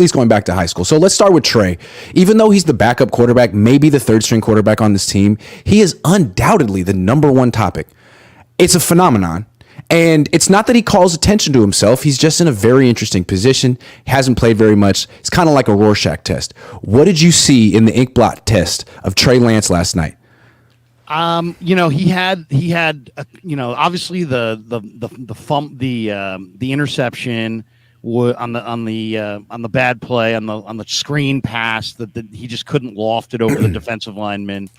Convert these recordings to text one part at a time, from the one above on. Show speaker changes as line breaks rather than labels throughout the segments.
least going back to high school. So let's start with Trey. Even though he's the backup quarterback, maybe the third string quarterback on this team, he is undoubtedly the number one topic. It's a phenomenon. And it's not that he calls attention to himself. He's just in a very interesting position. He hasn't played very much. It's kind of like a Rorschach test. What did you see in the ink blot test of Trey Lance last night?
He had obviously the interception on the bad play on the screen pass that he just couldn't loft it over the defensive lineman.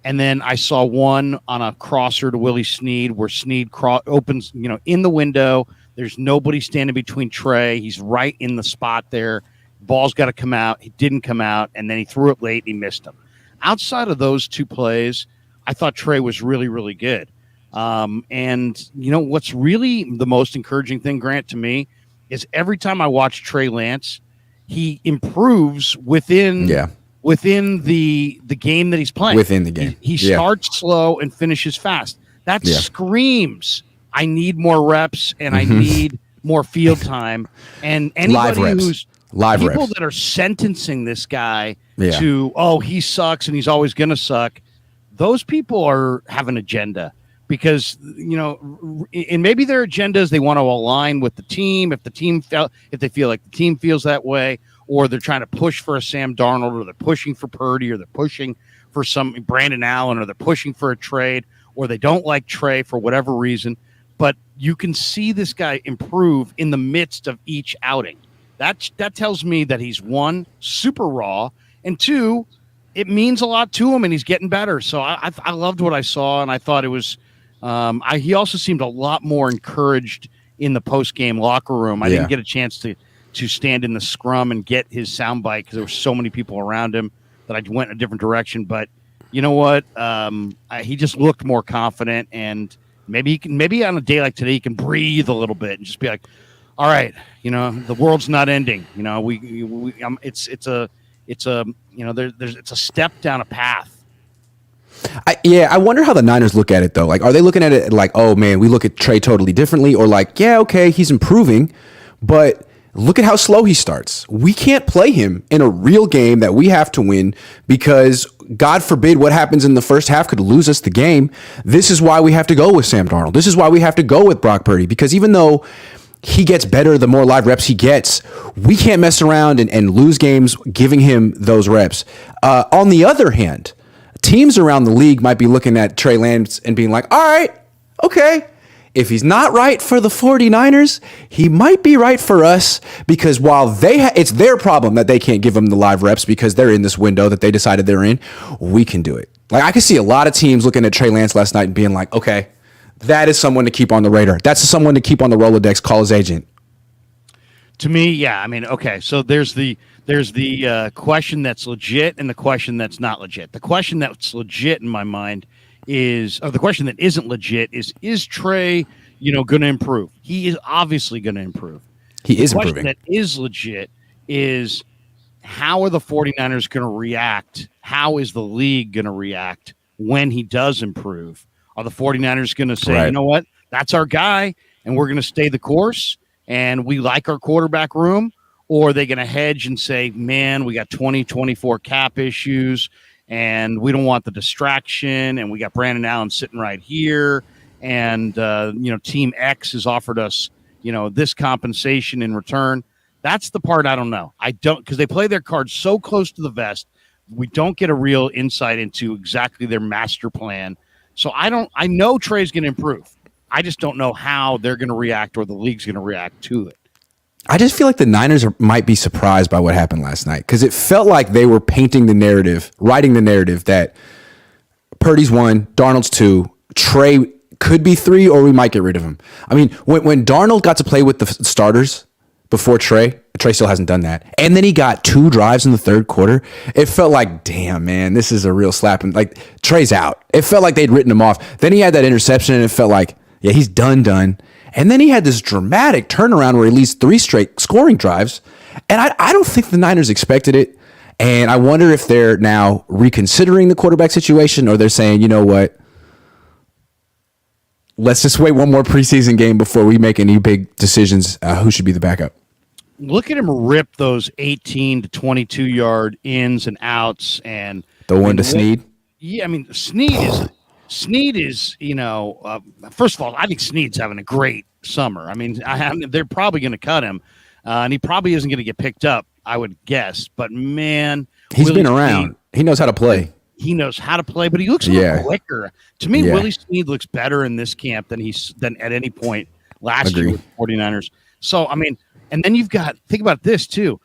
And then I saw one on a crosser to Willie Snead where Snead opens, in the window. There's nobody standing between Trey. He's right in the spot there. Ball's got to come out. He didn't come out, and then he threw it late and he missed him. Outside of those two plays, I thought Trey was really, really good. And what's really the most encouraging thing, Grant, to me, is every time I watch Trey Lance, he improves within the game that he's playing. Within the game. He starts slow and finishes fast. That screams, I need more reps and I need more field time. And anybody who's people that are sentencing this guy to, he sucks and he's always going to suck, those people have an agenda. Because, and maybe their agenda is they want to align with the team. If they feel like the team feels that way, or they're trying to push for a Sam Darnold, or they're pushing for Purdy, or they're pushing for some Brandon Allen, or they're pushing for a trade, or they don't like Trey for whatever reason. But you can see this guy improve in the midst of each outing. That tells me that he's, one, super raw, and two, it means a lot to him, and he's getting better. So I loved what I saw, and I thought it was. He also seemed a lot more encouraged in the post-game locker room. I didn't get a chance to stand in the scrum and get his soundbite because there were so many people around him that I went in a different direction. But you know what? He just looked more confident, and maybe on a day like today he can breathe a little bit and just be like, "All right, the world's not ending. It's a step down a path."
I wonder how the Niners look at it, though. Like, are they looking at it like, oh, man, we look at Trey totally differently? Or like, yeah, okay, he's improving, but look at how slow he starts. We can't play him in a real game that we have to win because, God forbid, what happens in the first half could lose us the game. This is why we have to go with Sam Darnold. This is why we have to go with Brock Purdy, because even though he gets better the more live reps he gets, we can't mess around and lose games giving him those reps. On the other hand, teams around the league might be looking at Trey Lance and being like, all right, okay, if he's not right for the 49ers, he might be right for us, because while it's their problem that they can't give him the live reps because they're in this window that they decided they're in, we can do it. Like, I could see a lot of teams looking at Trey Lance last night and being like, okay, that is someone to keep on the radar. That's someone to keep on the Rolodex, call his agent.
To me, yeah. I mean, okay, so there's the question that's legit and the question that's not legit. The question that's legit in my mind or the question that isn't legit is Trey, going to improve? He is obviously going to improve.
He is improving.
The question that is legit is, how are the 49ers going to react? How is the league going to react when he does improve? Are the 49ers going to say, you know what, that's our guy, and we're going to stay the course, and we like our quarterback room? Or are they going to hedge and say, man, we got 2024 cap issues, and we don't want the distraction, and we got Brandon Allen sitting right here, and Team X has offered us, this compensation in return. That's the part I don't know. I don't, because they play their cards so close to the vest. We don't get a real insight into exactly their master plan. So I know Trey's going to improve. I just don't know how they're going to react or the league's going to react to it.
I just feel like the Niners might be surprised by what happened last night, because it felt like they were writing the narrative that Purdy's 1, Darnold's 2, Trey could be 3, or we might get rid of him. I mean, when Darnold got to play with the starters before Trey still hasn't done that, and then he got 2 drives in the third quarter, it felt like, damn, man, this is a real slap. And like, Trey's out. It felt like they'd written him off. Then he had that interception, and it felt like, yeah, he's done. And then he had this dramatic turnaround where he leads 3 straight scoring drives. And I don't think the Niners expected it. And I wonder if they're now reconsidering the quarterback situation, or they're saying, you know what, let's just wait one more preseason game before we make any big decisions who should be the backup.
look at him rip those 18 to 22-yard ins and outs, and
The one to Snead.
yeah, I mean, Snead is, first of all, I think Snead's having a great summer. I mean, they're probably going to cut him, and he probably isn't going to get picked up, I would guess. But man,
He's been around. He knows how to play.
He knows how to play, but he looks a little quicker. To me, Willie Snead looks better in this camp than at any point last year with the 49ers. So, I mean, and then think about this too.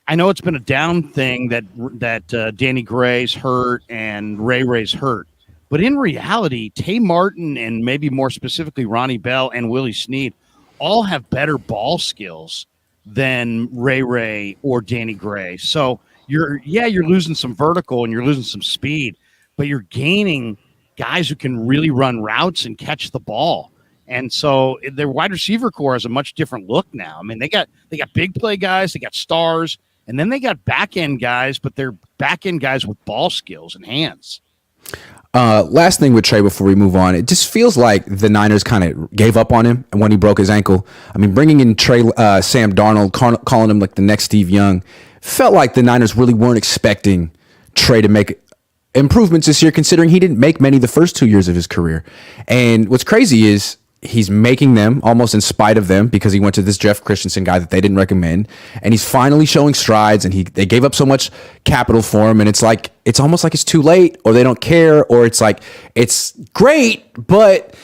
I know it's been a down thing that Danny Gray's hurt and Ray's hurt. But in reality, Tay Martin and maybe more specifically Ronnie Bell and Willie Snead all have better ball skills than Ray or Danny Gray. So you're losing some vertical and you're losing some speed, but you're gaining guys who can really run routes and catch the ball. And so their wide receiver core has a much different look now. I mean, they got big play guys, they got stars, and then they got back end guys, but they're back end guys with ball skills and hands.
Last thing with Trey before we move on, it just feels like the Niners kind of gave up on him when he broke his ankle. I mean, bringing in Sam Darnold, calling him like the next Steve Young, felt like the Niners really weren't expecting Trey to make improvements this year, considering he didn't make many the first 2 years of his career. And what's crazy is he's making them almost in spite of them because he went to this Jeff Christensen guy that they didn't recommend, and he's finally showing strides. And they gave up so much capital for him, and it's almost like it's too late, or they don't care, or it's like it's great, but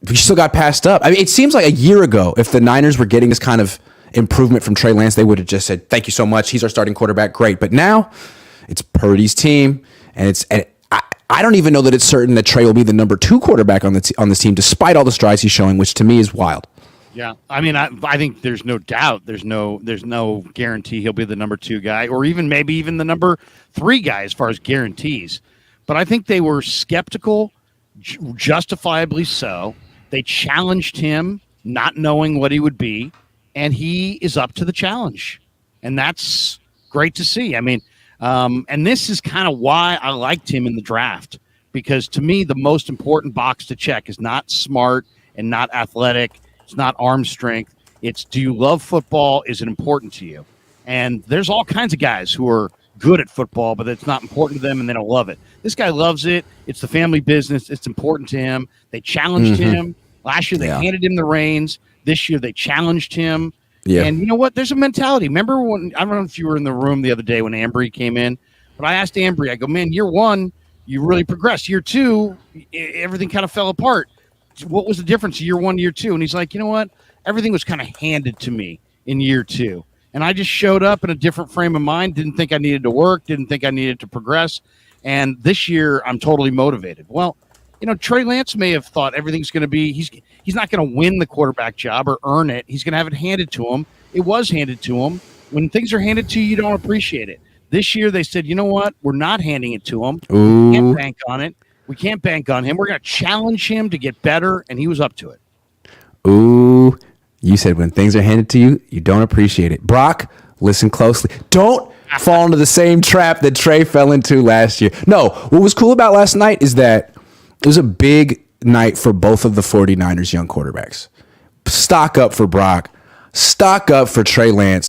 we still got passed up. I mean, it seems like a year ago, if the Niners were getting this kind of improvement from Trey Lance, they would have just said, "Thank you so much. He's our starting quarterback. Great." But now it's Purdy's team, and I don't even know that it's certain that Trey will be the number 2 quarterback on this team, despite all the strides he's showing, which to me is wild.
Yeah, I mean, I think there's no doubt, there's no guarantee he'll be the number 2 guy, or maybe even the number 3 guy as far as guarantees. But I think they were skeptical, justifiably so. They challenged him, not knowing what he would be, and he is up to the challenge, and that's great to see. I mean. And this is kind of why I liked him in the draft, because to me, the most important box to check is not smart and not athletic. It's not arm strength. It's, do you love football? Is it important to you? And there's all kinds of guys who are good at football, but it's not important to them and they don't love it. This guy loves it. It's the family business. It's important to him. They challenged him. Last year, they handed him the reins. This year, they challenged him. Yeah. And you know what? There's a mentality. Remember when, I don't know if you were in the room the other day when Ambry came in, but I asked Ambry, I go, man, year 1, you really progressed. Year 2, everything kind of fell apart. What was the difference year 1 to year 2? And he's like, you know what? Everything was kind of handed to me in year 2. And I just showed up in a different frame of mind, didn't think I needed to work, didn't think I needed to progress. And this year, I'm totally motivated. Well, Trey Lance may have thought everything's going to be, he's not going to win the quarterback job or earn it. He's going to have it handed to him. It was handed to him. When things are handed to you, you don't appreciate it. This year, they said, you know what? We're not handing it to him. We can't bank on it. We can't bank on him. We're going to challenge him to get better, and he was up to it.
Ooh, you said when things are handed to you, you don't appreciate it. Brock, listen closely. Don't fall into the same trap that Trey fell into last year. No, what was cool about last night is that it was a big night for both of the 49ers young quarterbacks. Stock up for Brock. Stock up for Trey Lance.